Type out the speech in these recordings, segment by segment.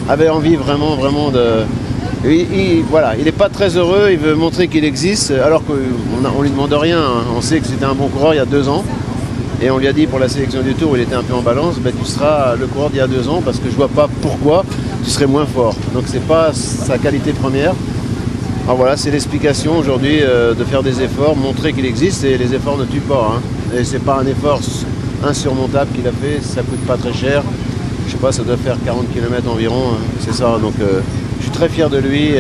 avait envie vraiment de... Voilà, il n'est pas très heureux, il veut montrer qu'il existe, alors qu'on ne lui demande rien. Hein. On sait que c'était un bon coureur il y a 2 ans. Et on lui a dit pour la sélection du Tour, où il était un peu en balance, ben, tu seras le coureur d'il y a 2 ans parce que je vois pas pourquoi tu serais moins fort. Donc c'est pas sa qualité première. Alors voilà, c'est l'explication aujourd'hui de faire des efforts, montrer qu'il existe et les efforts ne tuent pas. Hein. Et c'est pas un effort insurmontable qu'il a fait, ça coûte pas très cher. Je sais pas, ça doit faire 40 km environ, hein. C'est ça. Donc je suis très fier de lui.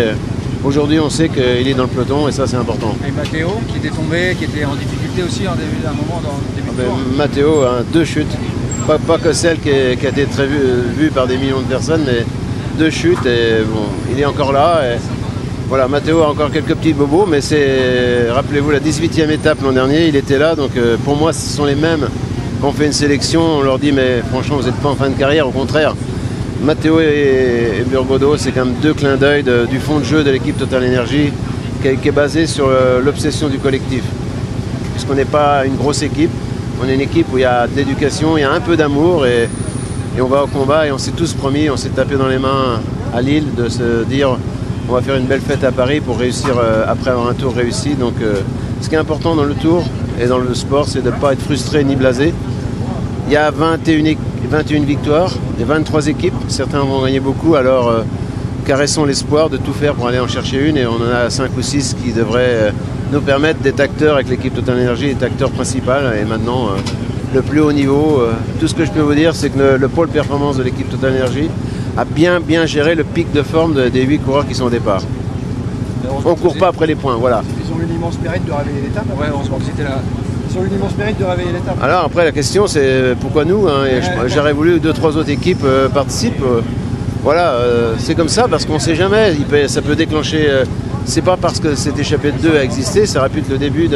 Aujourd'hui, on sait qu'il est dans le peloton et ça, c'est important. Et Matteo, qui était tombé, qui était en difficulté aussi en début d'un moment dans le début de tour. Matteo, hein, 2 chutes. Pas que celle qui a été très vue par des millions de personnes, mais 2 chutes et bon, il est encore là. Et voilà, Matteo a encore quelques petits bobos, mais c'est, rappelez-vous, la 18e étape l'an dernier, il était là. Donc pour moi, ce sont les mêmes. Quand on fait une sélection, on leur dit, mais franchement, vous n'êtes pas en fin de carrière, au contraire. Matteo et Burgodo, c'est quand même 2 clins d'œil du fond de jeu de l'équipe Total Energy qui est basé sur l'obsession du collectif. Puisqu'on n'est pas une grosse équipe, on est une équipe où il y a de l'éducation, il y a un peu d'amour et on va au combat et on s'est tous promis, on s'est tapé dans les mains à Lille de se dire on va faire une belle fête à Paris pour réussir après avoir un tour réussi. Donc ce qui est important dans le tour et dans le sport, c'est de ne pas être frustré ni blasé. Il y a 21 victoires, il y a 23 équipes, certains vont gagner beaucoup, alors caressons l'espoir de tout faire pour aller en chercher une et on en a 5 ou 6 qui devraient nous permettre d'être acteurs avec l'équipe Total Energy, d'être acteur principal et maintenant le plus haut niveau. Tout ce que je peux vous dire, c'est que le pôle performance de l'équipe Total Energy a bien géré le pic de forme des 8 coureurs qui sont au départ. On ne court pas après les points, voilà. Ils ont eu l'immense mérite de réveiller l'étape. Ouais, heureusement qu'ils étaient là. Ils ont eu l'immense mérite de réveiller l'étape. Alors après la question c'est pourquoi nous hein, j'aurais voulu 2-3 autres équipes participent. Voilà, c'est comme ça parce qu'on ne sait jamais, ça peut déclencher, c'est pas parce que cette échappée de 2 a existé, ça aurait pu être le début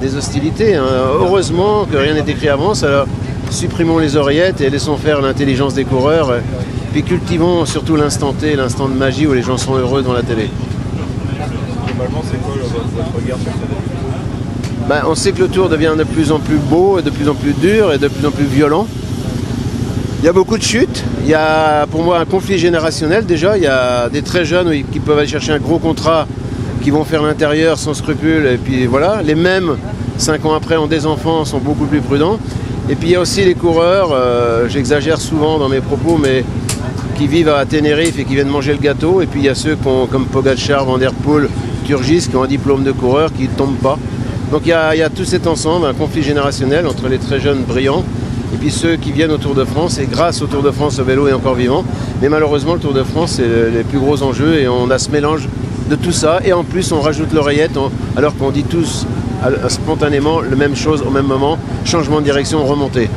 des hostilités. Hein. Heureusement que rien n'est écrit à avance, alors supprimons les oreillettes et laissons faire l'intelligence des coureurs, puis cultivons surtout l'instant T, l'instant de magie où les gens sont heureux dans la télé. Globalement, c'est quoi votre regard sur ça? On sait que le tour devient de plus en plus beau, et de plus en plus dur et de plus en plus violent. Il y a beaucoup de chutes, il y a pour moi un conflit générationnel déjà, il y a des très jeunes qui peuvent aller chercher un gros contrat, qui vont faire l'intérieur sans scrupule, et puis voilà, les mêmes 5 ans après ont des enfants, sont beaucoup plus prudents. Et puis il y a aussi les coureurs, j'exagère souvent dans mes propos, mais qui vivent à Tenerife et qui viennent manger le gâteau, et puis il y a ceux comme Pogacar, Van der Poel, Turgis, qui ont un diplôme de coureur, qui ne tombent pas. Donc il y a tout cet ensemble, un conflit générationnel entre les très jeunes brillants et puis ceux qui viennent au Tour de France. Et grâce au Tour de France, le vélo est encore vivant. Mais malheureusement, le Tour de France, c'est les plus gros enjeux et on a ce mélange de tout ça. Et en plus, on rajoute l'oreillette alors qu'on dit tous spontanément la même chose au même moment. Changement de direction, remontée.